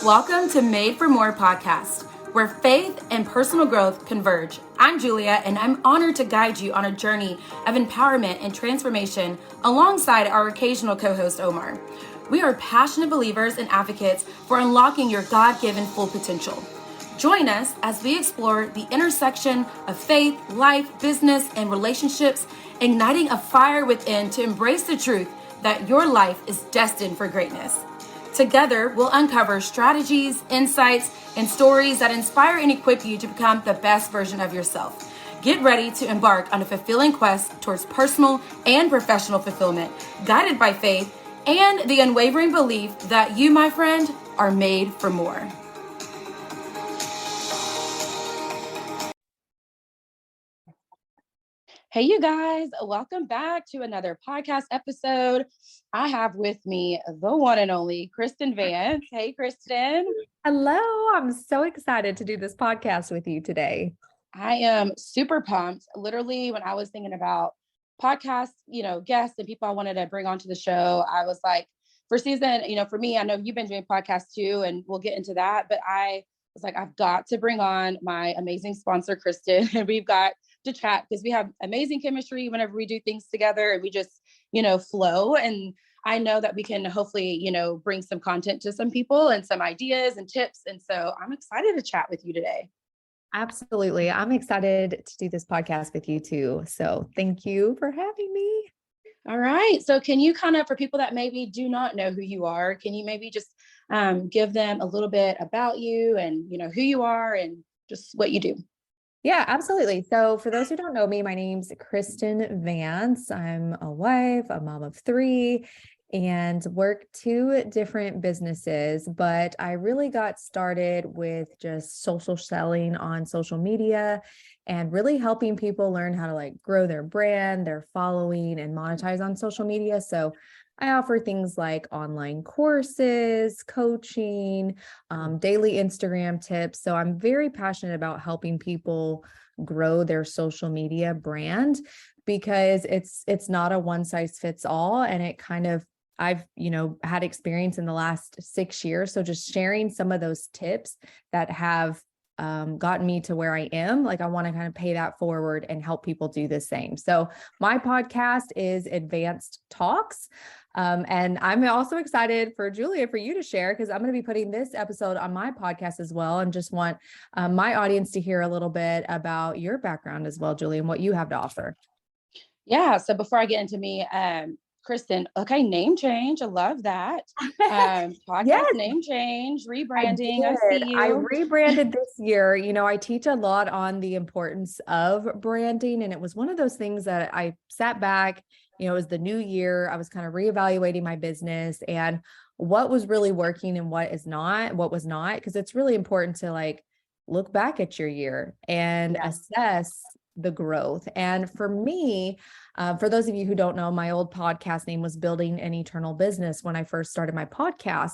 Welcome to Made for More podcast, where faith and personal growth converge. I'm Julia, and I'm honored to guide you on a journey of empowerment and transformation alongside our occasional co-host, Omar. We are passionate believers and advocates for unlocking your God-given full potential. Join us as we explore the intersection of faith, life, business, and relationships, igniting a fire within to embrace the truth that your life is destined for greatness. Together, we'll uncover strategies, insights, and stories that inspire and equip you to become the best version of yourself. Get ready to embark on a fulfilling quest towards personal and professional fulfillment, guided by faith and the unwavering belief that you, my friend, are made for more. Hey, you guys, welcome back to another podcast episode. I have with me the one and only Kristin Vance. Hey, Kristin. Hello. I'm so excited to do this podcast with you today. I am super pumped. Literally, when I was thinking about podcasts, guests and people I wanted to bring onto the show, I was like, for season, for me, I know you've been doing podcasts too, and we'll get into that, but I was like, I've got to bring on my amazing sponsor, Kristin, and we've got to chat because we have amazing chemistry whenever we do things together and we just, flow. And I know that we can hopefully, bring some content to some people and some ideas and tips. And so I'm excited to chat with you today. Absolutely. I'm excited to do this podcast with you too. So thank you for having me. All right. So can you kind of, for people that maybe do not know who you are, can you maybe just give them a little bit about you and, who you are and just what you do? Yeah, absolutely. So for those who don't know me, my name's Kristin Vance. I'm a wife, a mom of 3, and work 2 different businesses, but I really got started with just social selling on social media and really helping people learn how to grow their brand, their following, and monetize on social media. So I offer things like online courses, coaching, daily Instagram tips. So I'm very passionate about helping people grow their social media brand because it's not a one size fits all. And it kind of, I've, had experience in the last 6 years. So just sharing some of those tips that have gotten me to where I am, I want to kind of pay that forward and help people do the same. So my podcast is Advanced Talks. And I'm also excited for Julia, for you to share, because I'm going to be putting this episode on my podcast as well. And just want my audience to hear a little bit about your background as well, Julia, and what you have to offer. Yeah. So before I get into me, Kristin, okay, name change. I love that. Podcast yes. Name change, rebranding. I see you. I rebranded this year. I teach a lot on the importance of branding. And it was one of those things that I sat back, it was the new year. I was kind of reevaluating my business and what was really working and what was not, because it's really important to look back at your year and assess the growth. And for me, for those of you who don't know, my old podcast name was Building an Eternal Business when I first started my podcast.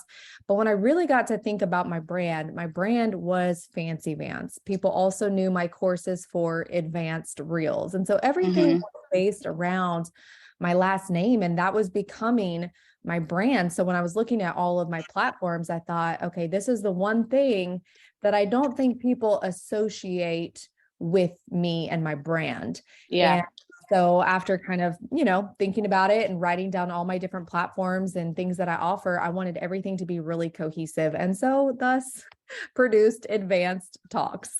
But when I really got to think about my brand was Fancy Vance. People also knew my courses for Advanced Reels. And so everything was based around my last name, and that was becoming my brand. So when I was looking at all of my platforms, I thought, okay, this is the one thing that I don't think people associate with me and my brand. Yeah. And so after kind of, thinking about it and writing down all my different platforms and things that I offer, I wanted everything to be really cohesive. And so thus produced Advanced Talks.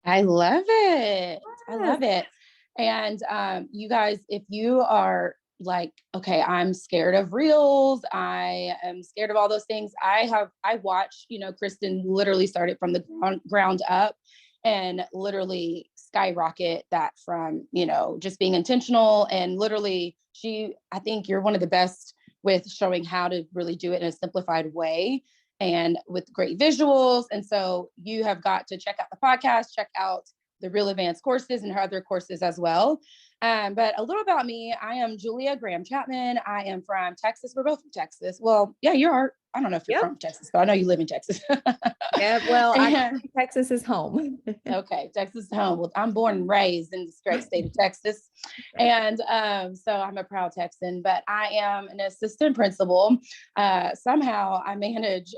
I love it. Yes. I love it. And you guys, if you are okay, I'm scared of reels, I am scared of all those things, I watched, Kristin literally started from the ground up and literally skyrocket that from, just being intentional. And literally I think you're one of the best with showing how to really do it in a simplified way and with great visuals. And so you have got to check out the podcast, check out the Real Advanced courses and her other courses as well. But a little about me, I am Julia Graham Chapman. I am from Texas. We're both from Texas. Well, yeah, I don't know if you're from Texas, but I know you live in Texas. Yeah, well, Texas is home. Okay, Texas is home. Well, I'm born and raised in the great state of Texas. And so I'm a proud Texan, but I am an assistant principal. Somehow I manage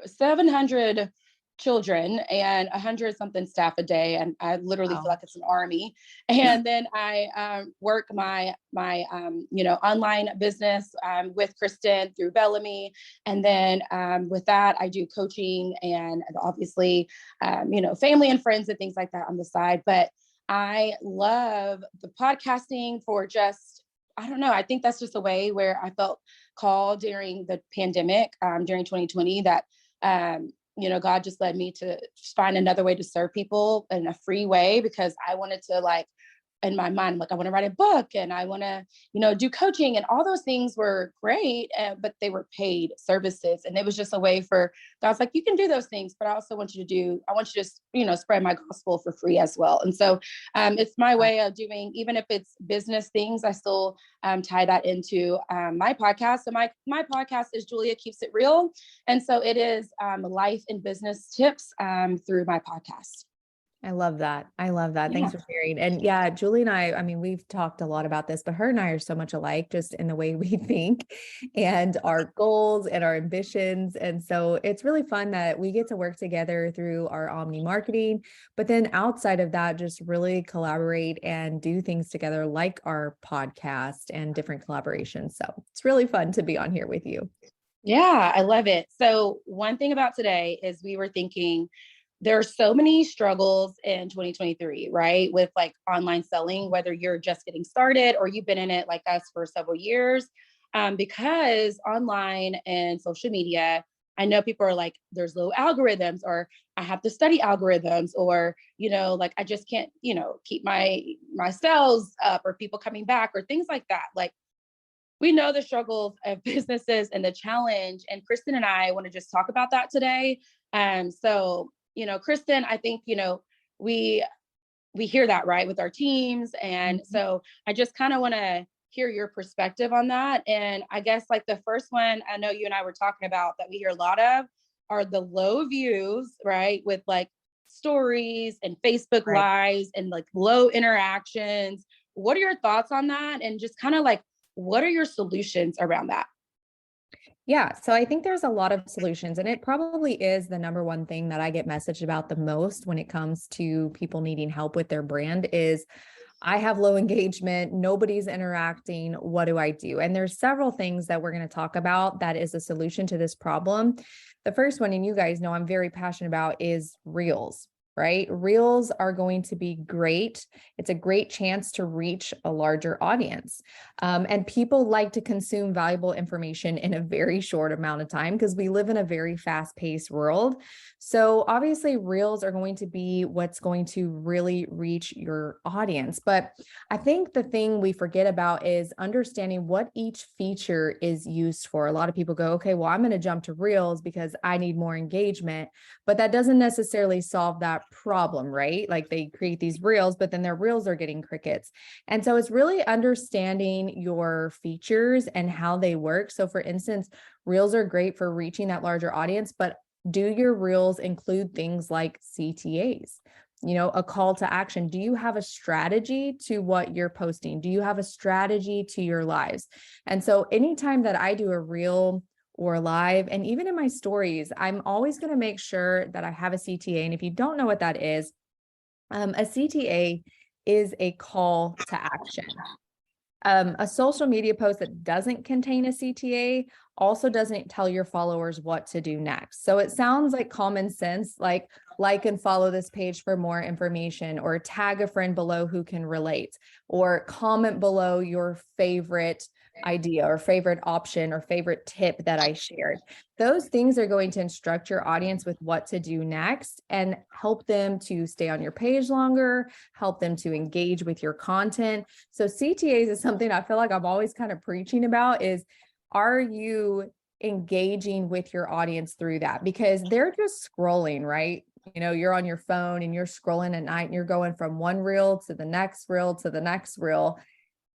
700 children and 100 something staff a day. And I literally feel Wow. like it's an army. And then I work my online business with Kristin through Bellamy. And then with that, I do coaching and obviously, family and friends and things like that on the side. But I love the podcasting for just, I don't know. I think that's just a way where I felt called during the pandemic, during 2020, that God just led me to just find another way to serve people in a free way, because I wanted to, like, in my mind, like, I want to write a book and I want to, do coaching, and all those things were great, but they were paid services. And it was just a way for God's like, you can do those things, but I also want you to spread my gospel for free as well. And so it's my way of doing, even if it's business things, I still tie that into my podcast. So my podcast is Julia Keeps It Real. And so it is life and business tips through my podcast. I love that. I love that. Yeah. Thanks for sharing. And yeah, Julie and I mean, we've talked a lot about this, but her and I are so much alike just in the way we think and our goals and our ambitions. And so it's really fun that we get to work together through our omni marketing, but then outside of that, just really collaborate and do things together like our podcast and different collaborations. So it's really fun to be on here with you. Yeah, I love it. So one thing about today is we were thinking, there are so many struggles in 2023, right? With like online selling, whether you're just getting started or you've been in it like us for several years, because online and social media, I know people are like, there's low algorithms, or I have to study algorithms, or, like I just can't, keep my sales up, or people coming back, or things like that. Like, we know the struggles of businesses and the challenge, and Kristin and I want to just talk about that today. So Kristin, I think, we hear that, right, with our teams. And so I just kind of want to hear your perspective on that. And I guess like the first one I know you and I were talking about that we hear a lot of are the low views, right? With like stories and Facebook lives and like low interactions. What are your thoughts on that? And just kind of like, what are your solutions around that? Yeah, so I think there's a lot of solutions, and it probably is the number one thing that I get messaged about the most when it comes to people needing help with their brand is I have low engagement, nobody's interacting, what do I do? And there's several things that we're going to talk about that is a solution to this problem. The first one, and you guys know I'm very passionate about, is Reels. Right? Reels are going to be great. It's a great chance to reach a larger audience. And people like to consume valuable information in a very short amount of time because we live in a very fast-paced world. So obviously Reels are going to be what's going to really reach your audience. But I think the thing we forget about is understanding what each feature is used for. A lot of people go, okay, well, I'm going to jump to Reels because I need more engagement, but that doesn't necessarily solve that problem, right? Like they create these Reels, but then their Reels are getting crickets. And so it's really understanding your features and how they work. So for instance, Reels are great for reaching that larger audience, but do your Reels include things like CTAs? A call to action. Do you have a strategy to what you're posting? Do you have a strategy to your lives? And so anytime that I do a Reel or live, and even in my stories, I'm always going to make sure that I have a CTA. And if you don't know what that is, a CTA is a call to action. A social media post that doesn't contain a CTA also doesn't tell your followers what to do next. So it sounds like common sense, like and follow this page for more information, or tag a friend below who can relate, or comment below your favorite idea or favorite option or favorite tip that I shared. Those things are going to instruct your audience with what to do next and help them to stay on your page longer, help them to engage with your content. So CTAs is something I feel like I'm always kind of preaching about is, are you engaging with your audience through that? Because they're just scrolling, right? You're on your phone and you're scrolling at night and you're going from one Reel to the next Reel to the next Reel.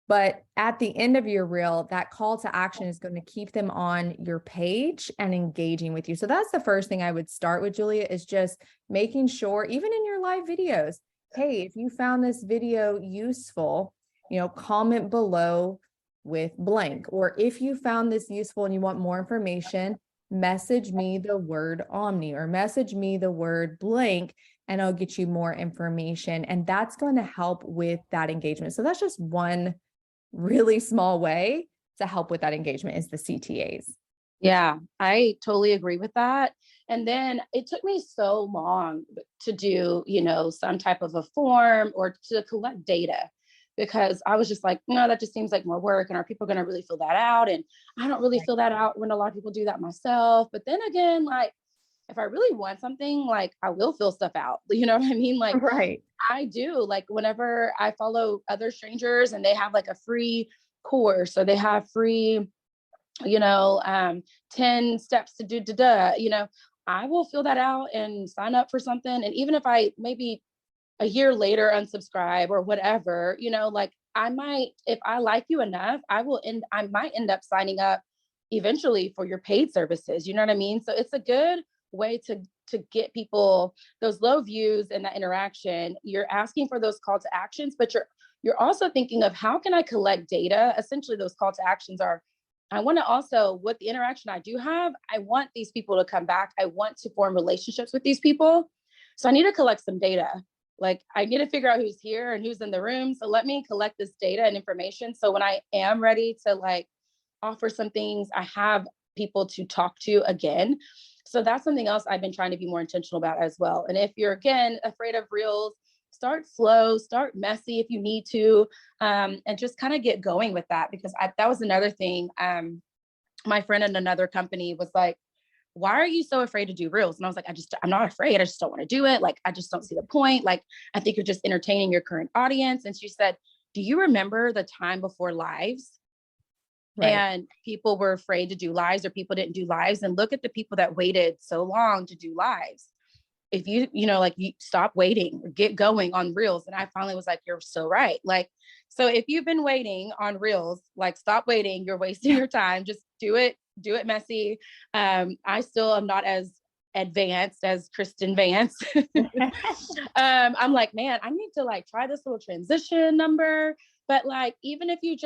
But at the end of your Reel, that call to action is going to keep them on your page and engaging with you. So that's the first thing I would start with, Julia, is just making sure, even in your live videos, hey, if you found this video useful, comment below with blank. Or if you found this useful and you want more information, message me the word omni or message me the word blank, and I'll get you more information. And that's going to help with that engagement. So that's just one really small way to help with that engagement is the CTAs. Yeah, I totally agree with that. And then it took me so long to do, some type of a form or to collect data because I was just like, no, that just seems like more work. And are people going to really fill that out? And I don't really feel that out when a lot of people do that myself. But then again, like, if I really want something, like I will fill stuff out. You know what I mean? Like Right. I do, like whenever I follow other strangers and they have like a free course or they have free 10 steps to do, I will fill that out and sign up for something. And even if I maybe a year later unsubscribe or whatever, like I might, if I like you enough, I might end up signing up eventually for your paid services. You know what I mean? So it's a good way to get people those low views and that interaction. You're asking for those call to actions, but you're also thinking of how can I collect data? Essentially, those call to actions are I want to also, with the interaction I do have, I want these people to come back. I want to form relationships with these people. So I need to collect some data. Like I need to figure out who's here and who's in the room. So let me collect this data and information. So when I am ready to like offer some things, I have people to talk to again. So that's something else I've been trying to be more intentional about as well. And if you're, again, afraid of reels, start slow, start messy if you need to, and just kind of get going with that. Because that was another thing. My friend in another company was like, why are you so afraid to do reels? And I was like, I'm not afraid. I just don't want to do it. Like, I just don't see the point. Like, I think you're just entertaining your current audience. And she said, do you remember the time before lives? Right. And people were afraid to do lives or people didn't do lives. And look at the people that waited so long to do lives. If you stop waiting, get going on reels. And I finally was like, you're so right. Like, so if you've been waiting on reels, like stop waiting, you're wasting your time. Just do it messy. I still am not as advanced as Kristin Vance. I'm like, man, I need to like try this little transition number. But like, even if you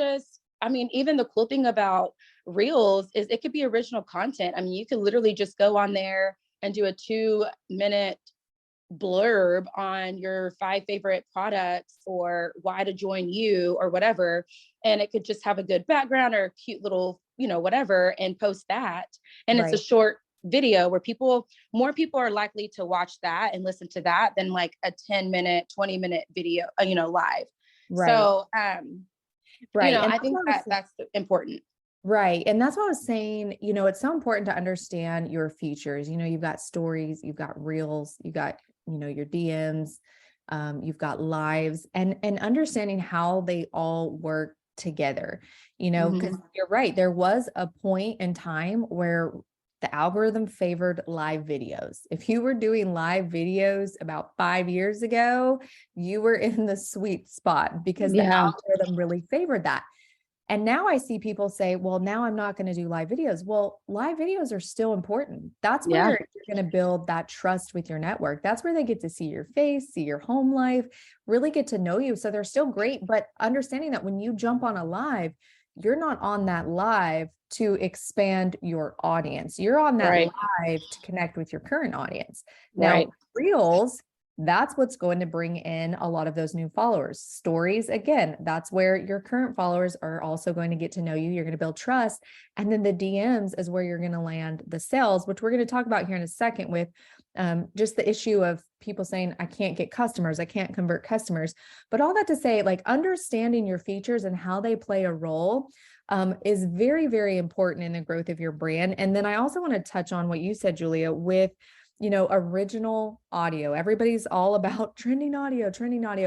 even the cool thing about reels is it could be original content. I mean, you could literally just go on there and do a 2-minute blurb on your 5 favorite products or why to join you or whatever. And it could just have a good background or a cute little, whatever, and post that. And It's a short video where more people are likely to watch that and listen to that than like a 10-minute, 20-minute video, live. Right. So, right. I think that's important. Right. And that's what I was saying, it's so important to understand your features. You've got stories, you've got reels, you've got, your DMs, you've got lives and understanding how they all work together, because you're right. There was a point in time where the algorithm favored live videos. If you were doing live videos about 5 years ago, you were in the sweet spot because the algorithm really favored that. And now I see people say, well, now I'm not going to do live videos. Well, live videos are still important. That's where you're going to build that trust with your network. That's where they get to see your face, see your home life, really get to know you. So they're still great, but understanding that when you jump on a live, you're not on that live to expand your audience. You're on that live to connect with your current audience. Now, reels, that's what's going to bring in a lot of those new followers. Stories, again, that's where your current followers are also going to get to know you. You're going to build trust. And then the DMs is where you're going to land the sales, which we're going to talk about here in a second with just the issue of people saying, I can't get customers, I can't convert customers. But all that to say, like understanding your features and how they play a role is very, very important in the growth of your brand. And then I also want to touch on what you said, Julia, with original audio. Everybody's all about trending audio,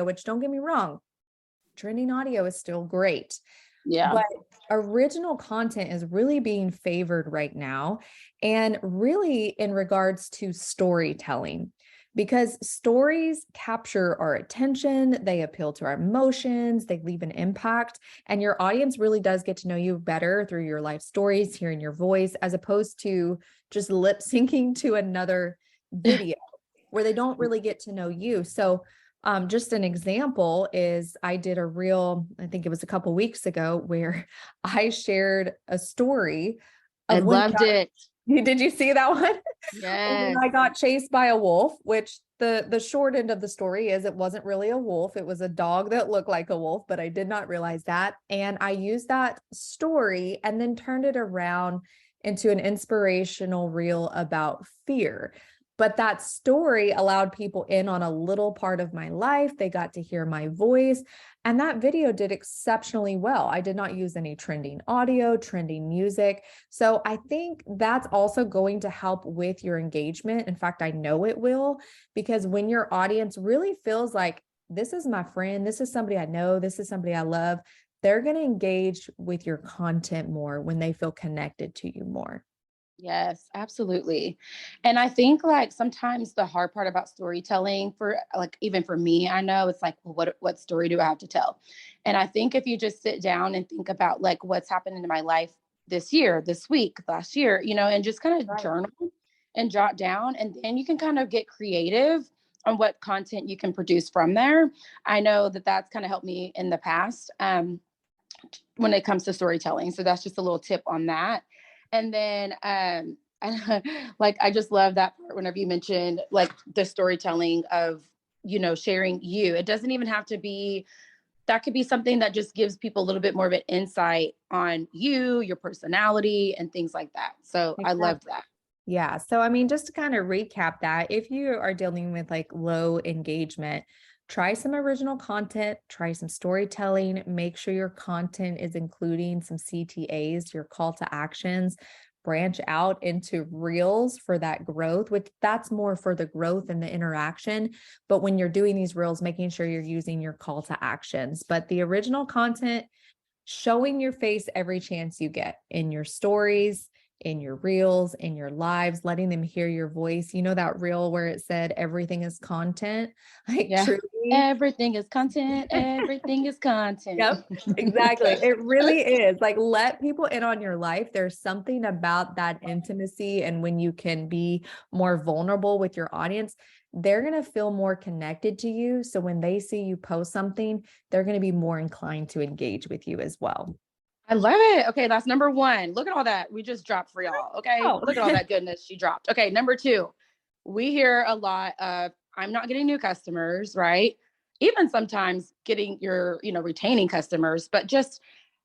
which don't get me wrong, trending audio is still great. Yeah. But original content is really being favored right now. And really in regards to storytelling, because stories capture our attention, they appeal to our emotions, they leave an impact, and your audience really does get to know you better through your life stories, hearing your voice, as opposed to just lip syncing to another video where they don't really get to know you. So just an example is I did a reel, I think it was a couple weeks ago, where I shared a story. I loved it. Did you see that one? And then Yes. I got chased by a wolf, which the short end of the story is it wasn't really a wolf. It was a dog that looked like a wolf, but I did not realize that. And I used that story and then turned it around into an inspirational reel about fear. But that story allowed people in on a little part of my life. They got to hear my voice. And that video did exceptionally well. I did not use any trending audio, trending music. So I think that's also going to help with your engagement. In fact, I know it will, because when your audience really feels like this is my friend, this is somebody I know, this is somebody I love, they're going to engage with your content more when they feel connected to you more. Yes, absolutely. And I think like sometimes the hard part about storytelling for like even for me, I know it's like, well, what story do I have to tell? And I think if you just sit down and think about like what's happened in my life this year, this week, last year, and just kind of Right. journal and jot down, and then you can kind of get creative on what content you can produce from there. I know that that's kind of helped me in the past. When it comes to storytelling. So that's just a little tip on that. And then I just love that part whenever you mentioned like the storytelling of, sharing you. It doesn't even have to be that could be something that just gives people a little bit more of an insight on you, your personality, and things like that. So I loved Exactly. that. Yeah. So, I mean, just to kind of recap that, if you are dealing with like low engagement, try some original content, try some storytelling, make sure your content is including some CTAs, your call to actions, branch out into reels for that growth, which that's more for the growth and the interaction. But when you're doing these reels, making sure you're using your call to actions. But the original content, showing your face every chance you get in your stories, in your reels, in your lives, letting them hear your voice. You know, that reel where it said everything is content, like Yeah. truly. Everything is content. Everything is content. Yep, exactly. It really is like let people in on your life. There's something about that intimacy. And when you can be more vulnerable with your audience, they're going to feel more connected to you. So when they see you post something, they're going to be more inclined to engage with you as well. I love it. Okay, that's number one. Look at all that we just dropped for y'all. Okay, Oh, look at all that goodness she dropped. Okay, number two, we hear a lot of I'm not getting new customers, right? Even sometimes getting your, retaining customers, but just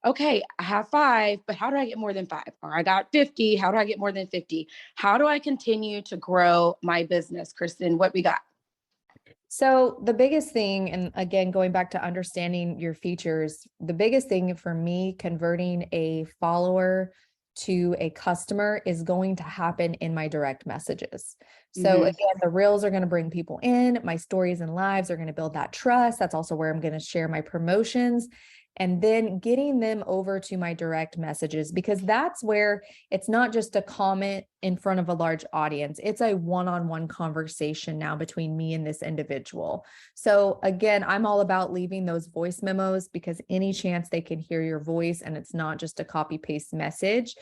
okay, I have five, but how do I get more than five? Or I got 50. How do I get more than 50? How do I continue to grow my business, Kristen? What we got? so the biggest thing, and again, going back to understanding your features, the biggest thing for me converting a follower to a customer is going to happen in my direct messages. So Mm-hmm. again, the reels are going to bring people in, my stories and lives are going to build that trust. That's also where I'm going to share my promotions. And then getting them over to my direct messages, because that's where it's not just a comment in front of a large audience. It's a one-on-one conversation now between me and this individual. So again, I'm all about leaving those voice memos because any chance they can hear your voice and it's not just a copy paste message,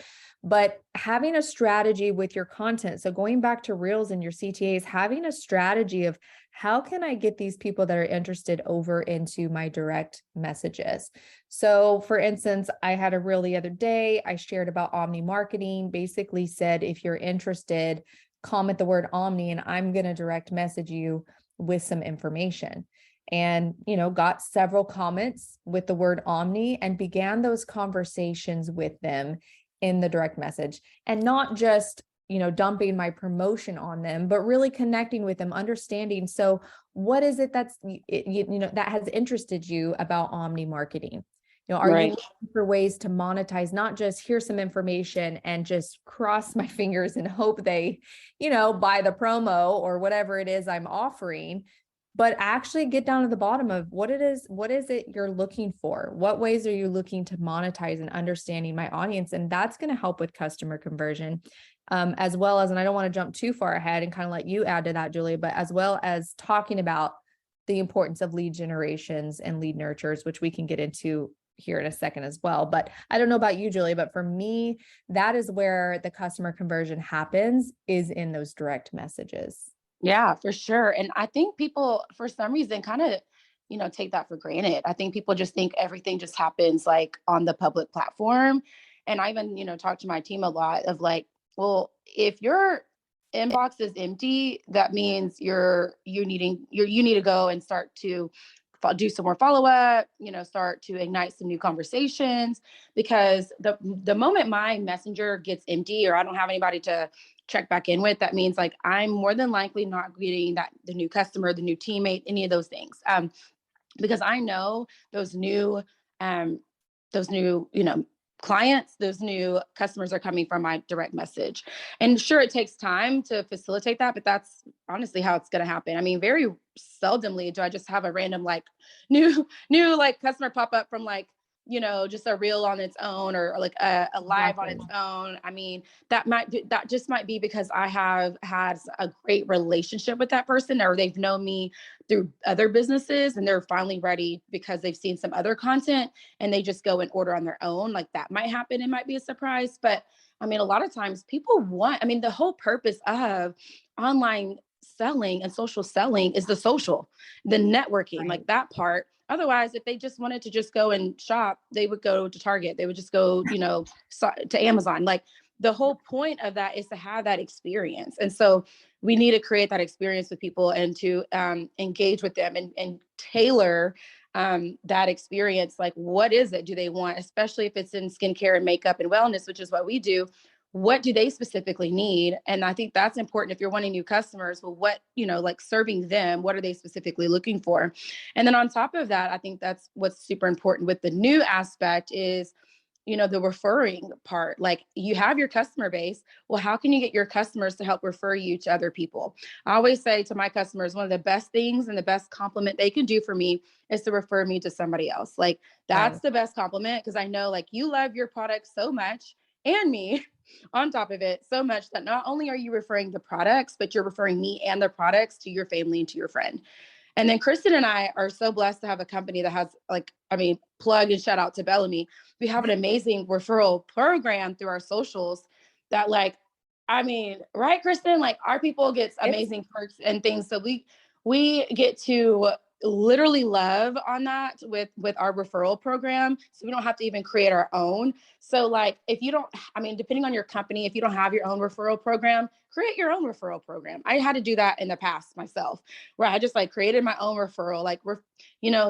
but having a strategy with your content. So going back to reels and your CTAs, having a strategy of how can I get these people that are interested over into my direct messages? So for instance, I had a reel the other day, I shared about Omni marketing, basically said, if you're interested, comment the word Omni and I'm going to direct message you with some information. And, got several comments with the word Omni and began those conversations with them in the direct message, and not just dumping my promotion on them, but really connecting with them, understanding. So what is it that's, that has interested you about Omni marketing? Are you Right. looking for ways to monetize, not just here's some information and just cross my fingers and hope they, buy the promo or whatever it is I'm offering, but actually get down to the bottom of what is it you're looking for? What ways are you looking to monetize and understanding my audience? And that's going to help with customer conversion, as well as, and I don't want to jump too far ahead and kind of let you add to that, Julia, but as well as talking about the importance of lead generations and lead nurtures, which we can get into here in a second as well. But I don't know about you, Julia, but for me, that is where the customer conversion happens, is in those direct messages. Yeah, for sure. And I think people, for some reason, kind of, take that for granted. I think people just think everything just happens like on the public platform. And I even, talk to my team a lot of like, well, if your inbox is empty, that means you need to go and start to do some more follow-up, start to ignite some new conversations, because the moment my messenger gets empty or I don't have anybody to check back in with, that means like I'm more than likely not getting the new customer, the new teammate, any of those things. Because I know um, those new, clients, those new customers are coming from my direct message. And sure, it takes time to facilitate that, but that's honestly how it's going to happen. I mean, very seldomly do I just have a random like new like customer pop up from like, just a reel on its own, or like a live on its own. I mean, that just might be because I have had a great relationship with that person, or they've known me through other businesses and they're finally ready because they've seen some other content and they just go and order on their own. Like that might happen. It might be a surprise. But I mean, a lot of times the whole purpose of online selling and social selling is the networking, Right. like that part. Otherwise, if they just wanted to just go and shop, they would go to Target. They would just go, to Amazon. Like the whole point of that is to have that experience. And so we need to create that experience with people and to engage with them and tailor that experience. Like, what is it do they want, especially if it's in skincare and makeup and wellness, which is what we do. What do they specifically need? And I think that's important if you're wanting new customers. Well, what, like serving them, what are they specifically looking for? And then on top of that, I think that's what's super important with the new aspect is, the referring part. Like you have your customer base. Well, how can you get your customers to help refer you to other people? I always say to my customers, one of the best things and the best compliment they can do for me is to refer me to somebody else. Like that's the best compliment, because I know like you love your product so much, and me on top of it so much, that not only are you referring the products, but you're referring me and the products to your family and to your friend. And then Kristin and I are so blessed to have a company that has plug and shout out to Bellamy. We have an amazing referral program through our socials that right, Kristin, like our people gets amazing perks and things. So we get to literally love on that with our referral program. So we don't have to even create our own. So like if you don't, depending on your company, if you don't have your own referral program, create your own referral program. I had to do that in the past myself, where I just like created my own referral, like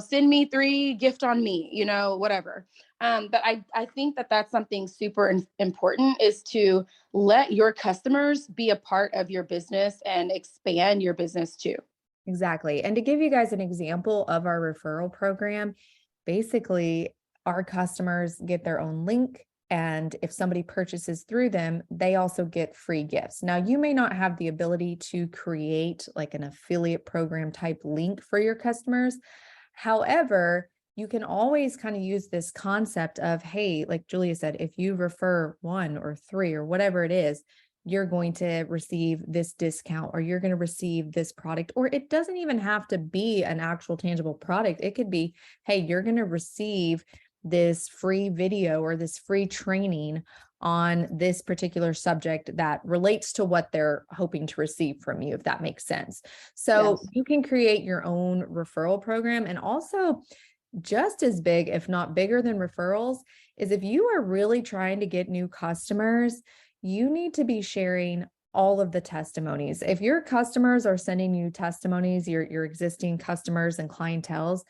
send me 3, gift on me, whatever. But I think that that's something super important, is to let your customers be a part of your business and expand your business too. Exactly. And to give you guys an example of our referral program, basically our customers get their own link. And if somebody purchases through them, they also get free gifts. Now, you may not have the ability to create like an affiliate program type link for your customers. However, you can always kind of use this concept of, hey, like Julia said, if you refer 1 or 3 or whatever it is, you're going to receive this discount, or you're going to receive this product. Or it doesn't even have to be an actual tangible product. It could be, hey, you're going to receive this free video or this free training on this particular subject that relates to what they're hoping to receive from you, if that makes sense. So yes, you can create your own referral program. And also, just as big, if not bigger than referrals, is if you are really trying to get new customers, you need to be sharing all of the testimonies. If your customers are sending you testimonies, your existing customers and clientels,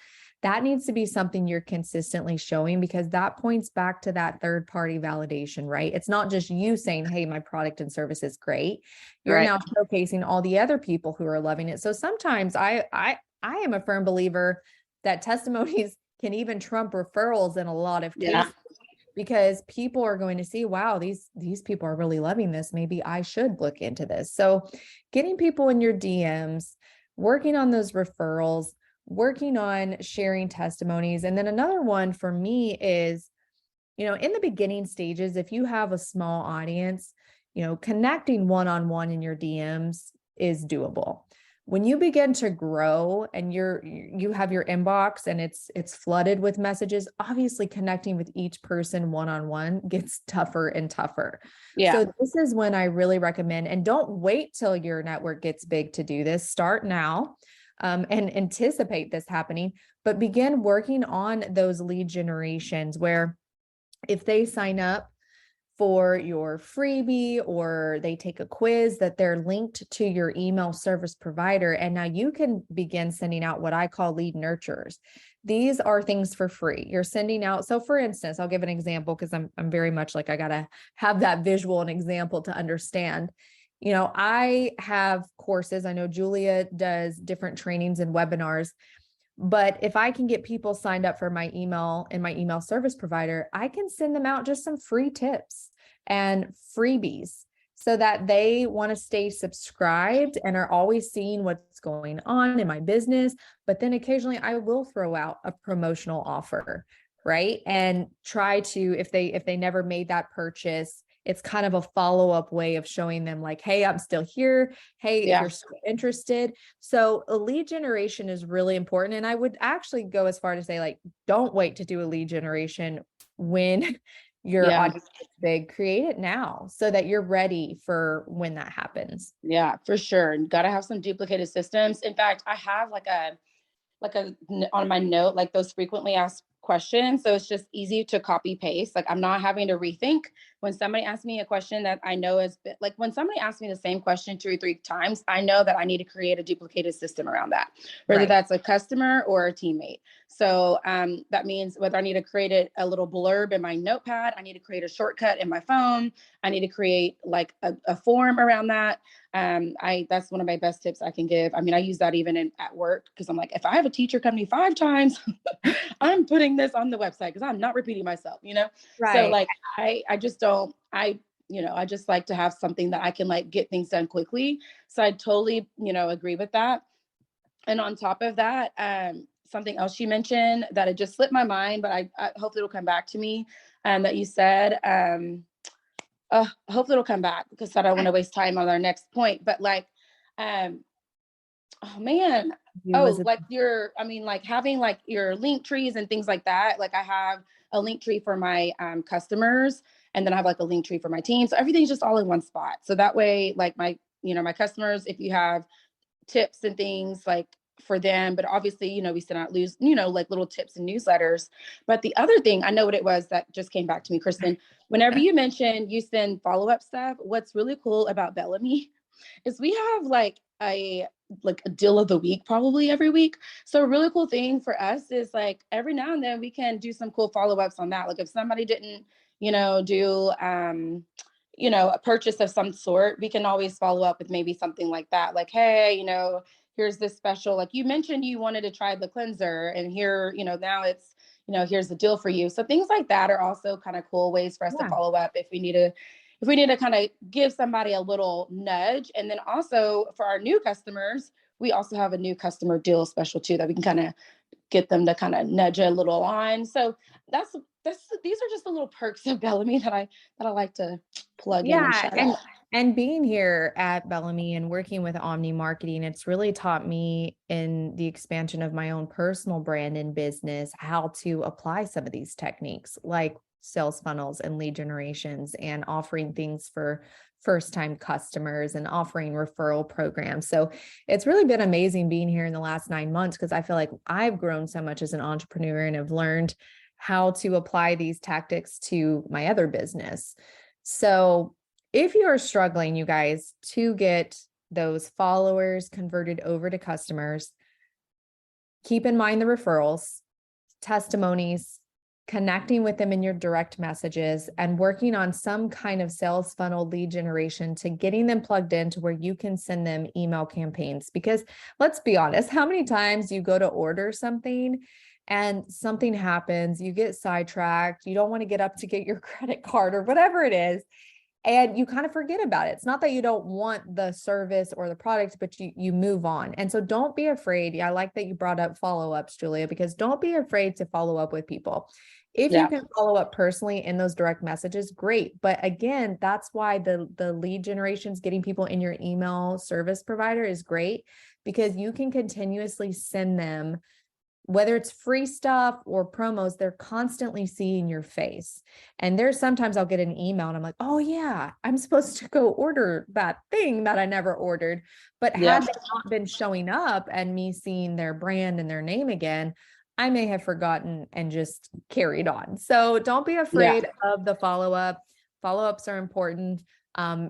that needs to be something you're consistently showing, because that points back to that third party validation, right? It's not just you saying, hey, my product and service is great. You're now showcasing all the other people who are loving it. So sometimes I am a firm believer that testimonies can even trump referrals in a lot of cases. Because people are going to see, wow, these people are really loving this. Maybe I should look into this. So getting people in your DMs, working on those referrals, working on sharing testimonies. And then another one for me is, in the beginning stages, if you have a small audience, connecting one-on-one in your DMs is doable. When you begin to grow and you have your inbox and it's flooded with messages, obviously connecting with each person one-on-one gets tougher and tougher. Yeah. So this is when I really recommend, and don't wait till your network gets big to do this. Start now and anticipate this happening, but begin working on those lead generations where if they sign up for your freebie, or they take a quiz that they're linked to your email service provider. And now you can begin sending out what I call lead nurturers. These are things for free. You're sending out. So for instance, I'll give an example because I'm very much like, I got to have that visual and example to understand. I have courses. I know Julia does different trainings and webinars. But if I can get people signed up for my email and my email service provider, I can send them out just some free tips and freebies so that they want to stay subscribed and are always seeing what's going on in my business. But then occasionally I will throw out a promotional offer, right? And try to, if they never made that purchase, it's kind of a follow-up way of showing them like, hey, I'm still here. Hey, if you're still interested. So a lead generation is really important. And I would actually go as far to say, like, don't wait to do a lead generation when your audience is big. Create it now so that you're ready for when that happens. Yeah, for sure. Got to have some duplicated systems. In fact, I have like a on my note, like those frequently asked questions. So it's just easy to copy paste. Like I'm not having to rethink when somebody asks me a question that I know is like when somebody asks me the same question 2 or 3 times, I know that I need to create a duplicated system around that, whether that's a customer or a teammate. So that means whether I need to create a little blurb in my notepad, I need to create a shortcut in my phone, I need to create like a form around that. That's one of my best tips I can give. I mean, I use that even at work because I'm like, if I have a teacher come to me 5 times, I'm putting this on the website because I'm not repeating myself, Right. So like, I just don't, I just like to have something that I can like get things done quickly. So I totally, agree with that. And on top of that, something else you mentioned that it just slipped my mind, but I hopefully it'll come back to me, that you said, hopefully it'll come back because I don't want to waste time on our next point, but like, oh man. Like like having like your link trees and things like that. Like I have a link tree for my customers, and then I have like a link tree for my team. So everything's just all in one spot. So that way, like my customers, if you have tips and things like for them, but obviously, we send out like little tips and newsletters. But the other thing, I know what it was that just came back to me, Kristin, whenever you mentioned you send follow-up stuff, what's really cool about Bellamy is we have like a deal of the week probably every week. So a really cool thing for us is like every now and then we can do some cool follow-ups on that. Like if somebody didn't, do a purchase of some sort, we can always follow up with maybe something like that. Like, hey, here's this special, like you mentioned you wanted to try the cleanser and here, now it's, here's the deal for you. So things like that are also kind of cool ways for us to follow up if we need to kind of give somebody a little nudge. And then also for our new customers, we also have a new customer deal special too, that we can kind of get them to kind of nudge a little on. So these are just the little perks of Bellamy that I like to plug in and shout out. And being here at Bellamy and working with Omni Marketing, it's really taught me in the expansion of my own personal brand and business how to apply some of these techniques like sales funnels and lead generations and offering things for first-time customers and offering referral programs. So it's really been amazing being here in the last 9 months because I feel like I've grown so much as an entrepreneur and have learned how to apply these tactics to my other business. So if you are struggling, you guys, to get those followers converted over to customers, keep in mind the referrals, testimonies, connecting with them in your direct messages, and working on some kind of sales funnel lead generation to getting them plugged in to where you can send them email campaigns. Because let's be honest, how many times you go to order something and something happens, you get sidetracked, you don't want to get up to get your credit card or whatever it is, and you kind of forget about it. It's not that you don't want the service or the product, but you move on. And so don't be afraid. I like that you brought up follow-ups, Julia, because don't be afraid to follow up with people. If you can follow up personally in those direct messages, great. But again, that's why the lead generations, getting people in your email service provider is great, because you can continuously send them, whether it's free stuff or promos, they're constantly seeing your face. And there's sometimes I'll get an email and I'm like, oh yeah, I'm supposed to go order that thing that I never ordered. But had they not been showing up and me seeing their brand and their name again, I may have forgotten and just carried on. So don't be afraid of the follow-up. Follow-ups are important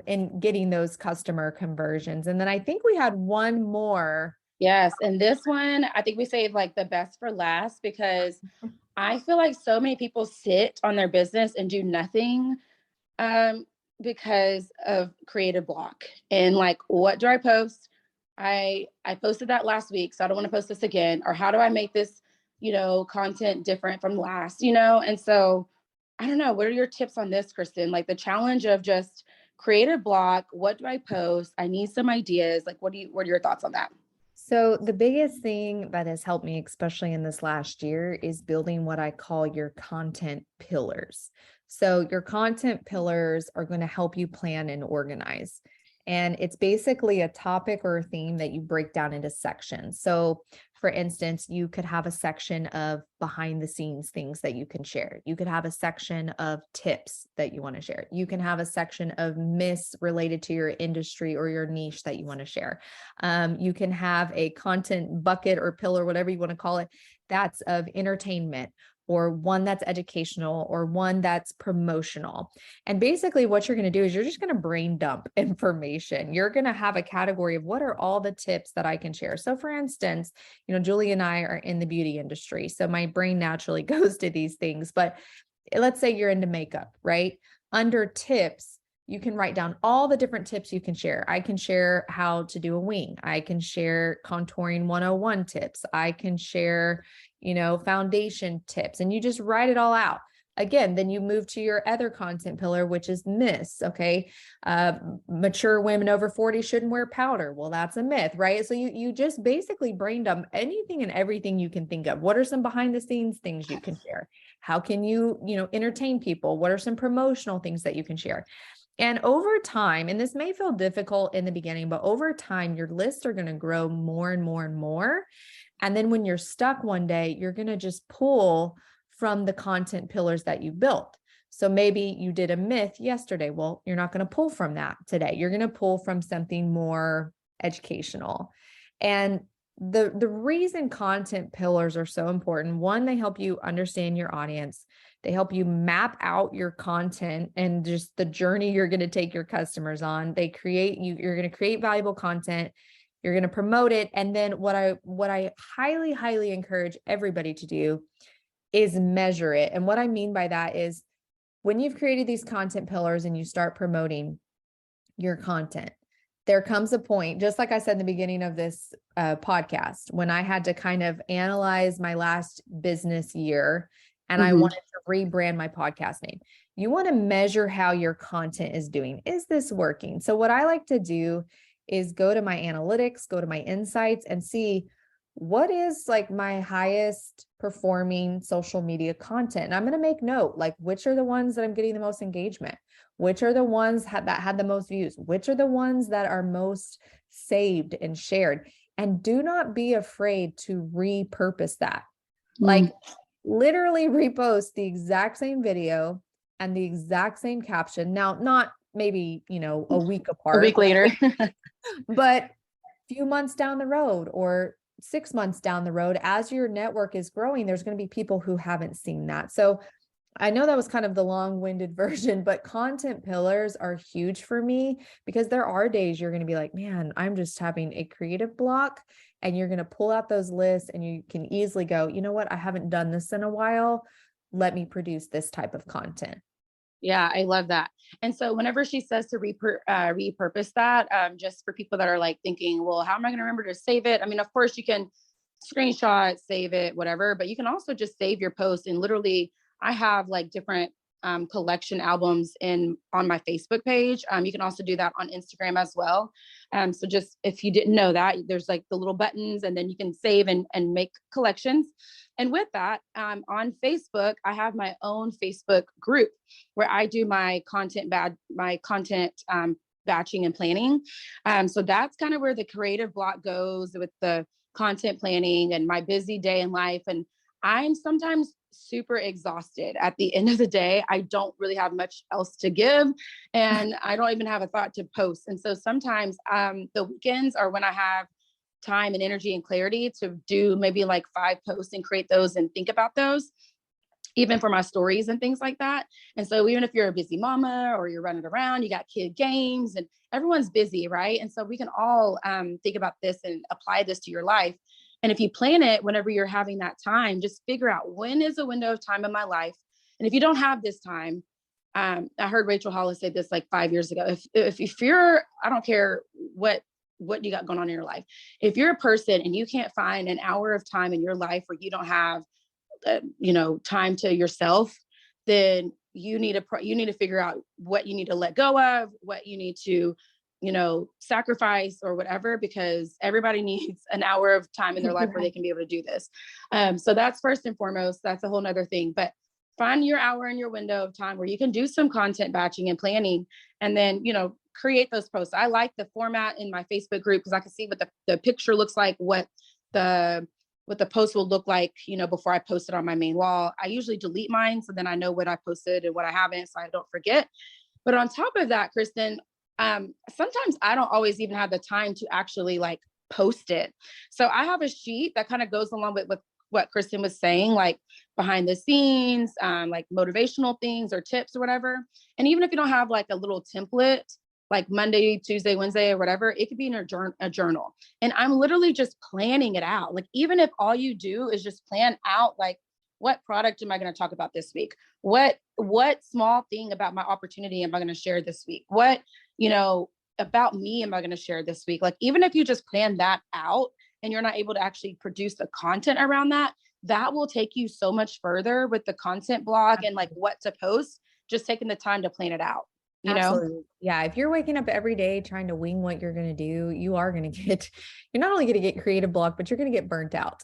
in getting those customer conversions. And then I think we had one more. Yes. And this one, I think we saved like the best for last, because I feel like so many people sit on their business and do nothing because of creative block. And like, what do I post? I posted that last week, so I don't want to post this again. Or how do I make this, content different from last, And so I don't know. What are your tips on this, Kristin? Like the challenge of just creative block. What do I post? I need some ideas. Like, what are your thoughts on that? So the biggest thing that has helped me, especially in this last year, is building what I call your content pillars. So your content pillars are going to help you plan and organize. And it's basically a topic or a theme that you break down into sections. So for instance, you could have a section of behind the scenes things that you can share. You could have a section of tips that you want to share. You can have a section of myths related to your industry or your niche that you want to share. You can have a content bucket or pillar, whatever you want to call it, that's of entertainment, or one that's educational, or one that's promotional. And basically what you're going to do is you're just going to brain dump information. You're going to have a category of what are all the tips that I can share. So for instance, Julie and I are in the beauty industry, so my brain naturally goes to these things. But let's say you're into makeup, right? Under tips, you can write down all the different tips you can share. I can share how to do a wing. I can share contouring 101 tips. I can share, foundation tips, and you just write it all out. Again, then you move to your other content pillar, which is myths. Okay. Mature women over 40 shouldn't wear powder. Well, that's a myth, right? So you just basically brain dump anything and everything you can think of. What are some behind the scenes things you can share? How can you, entertain people? What are some promotional things that you can share? And over time, and this may feel difficult in the beginning, but over time, your lists are going to grow more and more and more. And then when you're stuck one day, you're going to just pull from the content pillars that you built. So maybe you did a myth yesterday. Well, you're not going to pull from that today. You're going to pull from something more educational. And the reason content pillars are so important, one, they help you understand your audience. They help you map out your content and just the journey you're going to take your customers on. You're going to create valuable content. You're going to promote it. And then what I highly, highly encourage everybody to do is measure it. And what I mean by that is when you've created these content pillars and you start promoting your content, there comes a point, just like I said in the beginning of this podcast, when I had to kind of analyze my last business year and I wanted to rebrand my podcast name. You want to measure how your content is doing. Is this working? So what I like to do is go to my analytics, go to my insights, and see what is like my highest performing social media content. And I'm going to make note, like which are the ones that I'm getting the most engagement, which are the ones that had the most views, which are the ones that are most saved and shared. And do not be afraid to repurpose that. Like literally repost the exact same video and the exact same caption. Now, not maybe, a week apart, A week later, but a few months down the road or 6 months down the road, as your network is growing, there's going to be people who haven't seen that. So I know that was kind of the long-winded version, but content pillars are huge for me because there are days you're going to be like, man, I'm just having a creative block, and you're going to pull out those lists and you can easily go, you know what? I haven't done this in a while. Let me produce this type of content. Yeah, I love that. And so whenever she says to repurpose that, just for people that are like thinking, well, how am I going to remember to save it? I mean, of course you can screenshot, save it, whatever, but you can also just save your post. And literally I have like different collection albums on my Facebook page. You can also do that on Instagram as well. So just, if you didn't know that, there's like the little buttons, and then you can save and make collections. And with that, on Facebook, I have my own Facebook group where I do my content batching and planning. So that's kind of where the creative block goes with the content planning and my busy day in life. And I'm sometimes super exhausted at the end of the day. I don't really have much else to give, and I don't even have a thought to post. And so sometimes the weekends are when I have time and energy and clarity to do maybe like 5 posts and create those and think about those. even for my stories and things like that. And so even if you're a busy mama or you're running around, you got kid games and everyone's busy, right? And so we can all think about this and apply this to your life. And if you plan it whenever you're having that time, just figure out when is a window of time in my life. And if you don't have this time, I heard Rachel Hollis say this like 5 years ago. If you're, I don't care what you got going on in your life. If you're a person and you can't find an hour of time in your life where you don't have time to yourself, then you need to figure out what you need to let go of, what you need to, sacrifice or whatever, because everybody needs an hour of time in their life where they can be able to do this. So that's first and foremost, that's a whole nother thing, but find your hour in your window of time where you can do some content batching and planning, and then, create those posts. I like the format in my Facebook group because I can see what the picture looks like, what the post will look like, before I post it on my main wall. I usually delete mine, so then I know what I posted and what I haven't, so I don't forget. But on top of that, Kristin, sometimes I don't always even have the time to actually like post it. So I have a sheet that kind of goes along with what Kristin was saying, like behind the scenes, like motivational things or tips or whatever. And even if you don't have like a little template, like Monday, Tuesday, Wednesday, or whatever, it could be in a journal. And I'm literally just planning it out. Like, even if all you do is just plan out, like, what product am I going to talk about this week? What small thing about my opportunity am I going to share this week? What, about me am I going to share this week? Like, even if you just plan that out and you're not able to actually produce the content around that, that will take you so much further with the content blog and like what to post, just taking the time to plan it out. Absolutely. Yeah. If you're waking up every day trying to wing what you're going to do, you're not only going to get creative block, but you're going to get burnt out.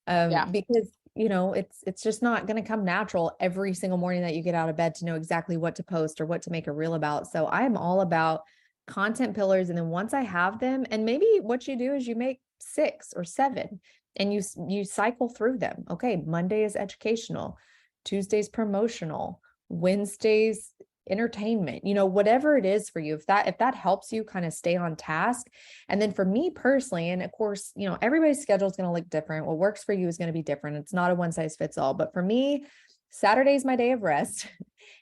Because, it's just not going to come natural every single morning that you get out of bed to know exactly what to post or what to make a reel about. So I am all about content pillars. And then once I have them, and maybe what you do is you make 6 or 7 and you cycle through them. Okay. Monday is educational, Tuesday's promotional, Wednesday's entertainment, whatever it is for you, if that helps you kind of stay on task. And then for me personally, and of course, everybody's schedule is going to look different. What works for you is going to be different. It's not a one size fits all, but for me, Saturday is my day of rest.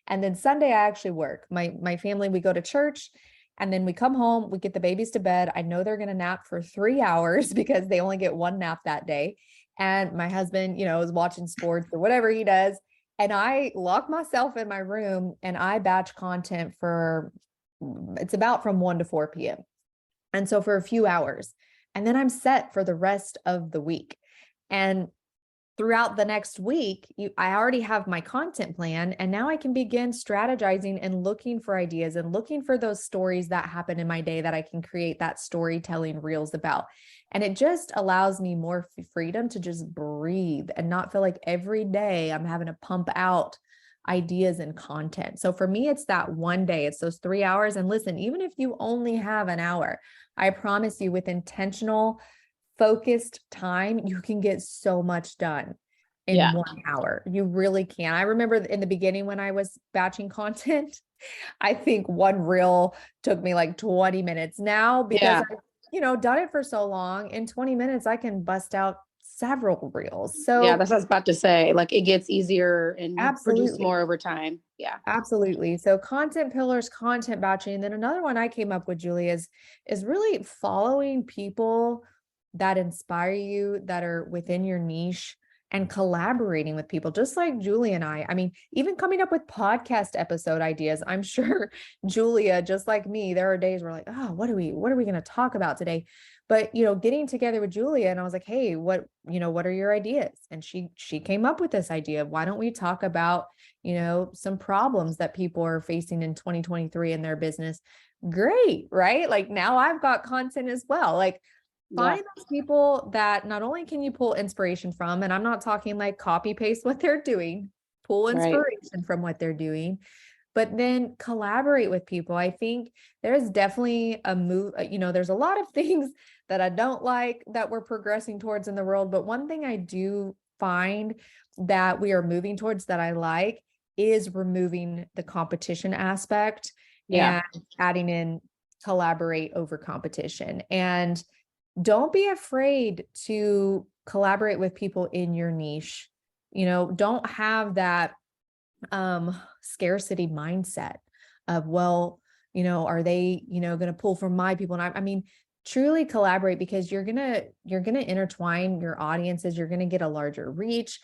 And then Sunday, I actually work. My family, we go to church and then we come home, we get the babies to bed. I know they're going to nap for 3 hours because they only get one nap that day. And my husband, is watching sports or whatever he does. And I lock myself in my room and I batch content it's about from 1 to 4 p.m. And so for a few hours, and then I'm set for the rest of the week. And throughout the next week, I already have my content plan, and now I can begin strategizing and looking for ideas and looking for those stories that happen in my day that I can create that storytelling reels about. And it just allows me more freedom to just breathe and not feel like every day I'm having to pump out ideas and content. So for me, it's that one day, it's those 3 hours. And listen, even if you only have an hour, I promise you, with intentional focused time, you can get so much done in 1 hour. You really can. I remember in the beginning when I was batching content, I think one reel took me like 20 minutes. Now, because I've, done it for so long, in 20 minutes, I can bust out several reels. So yeah, that's what I was about to say. Like, it gets easier and you produce more over time. Yeah, absolutely. So content pillars, content batching. And then another one I came up with, Julie, is really following people that inspire you, that are within your niche, and collaborating with people just like Julie and I mean, even coming up with podcast episode ideas. I'm sure Julia, just like me, there are days where like, oh, what are we going to talk about today? But, getting together with Julia, and I was like, hey, what are your ideas? And she came up with this idea of, why don't we talk about, some problems that people are facing in 2023 in their business? Great. Right. Like, now I've got content as well. Like, find those people that not only can you pull inspiration from, and I'm not talking like copy paste what they're doing, pull inspiration from what they're doing, but then collaborate with people. I think there's definitely a move, there's a lot of things that I don't like that we're progressing towards in the world. But one thing I do find that we are moving towards that I like is removing the competition aspect and adding in collaborate over competition. And don't be afraid to collaborate with people in your niche don't have that scarcity mindset of, well, are they, going to pull from my people? And I mean, truly collaborate, because you're going to intertwine your audiences. You're going to get a larger reach.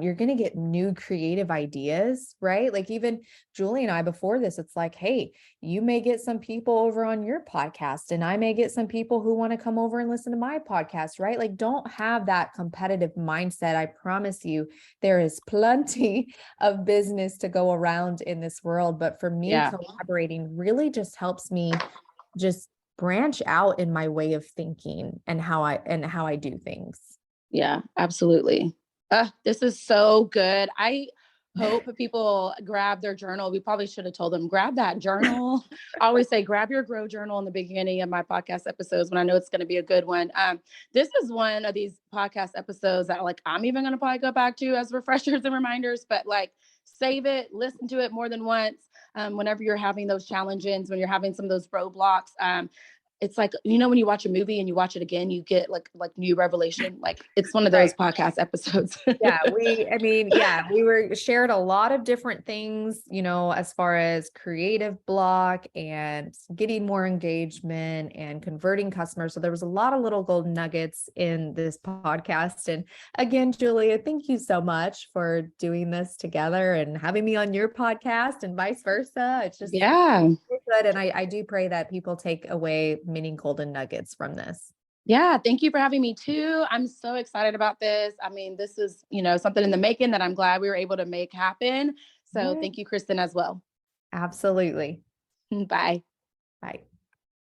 You're going to get new creative ideas, right? Like even Julie and I, before this, it's like, hey, you may get some people over on your podcast and I may get some people who want to come over and listen to my podcast, right? Like don't have that competitive mindset. I promise you, there is plenty of business to go around in this world. But for me, collaborating really just helps me just branch out in my way of thinking and how I do things. Yeah, absolutely. This is so good. I hope people grab their journal. We probably should have told them, grab that journal. I always say, grab your grow journal in the beginning of my podcast episodes when I know it's going to be a good one. This is one of these podcast episodes that I'm even going to probably go back to as refreshers and reminders, but save it, listen to it more than once. Whenever you're having those challenges, when you're having some of those roadblocks, it's like, when you watch a movie and you watch it again, you get like new revelation. It's one of those podcast episodes. We were shared a lot of different things, as far as creative block and getting more engagement and converting customers. So there was a lot of little golden nuggets in this podcast. And again, Julia, thank you so much for doing this together and having me on your podcast and vice versa. It's just good. And I do pray that people take away many golden nuggets from this. Yeah. Thank you for having me too. I'm so excited about this. I mean, this is, something in the making that I'm glad we were able to make happen. So thank you, Kristin, as well. Absolutely. Bye. Bye.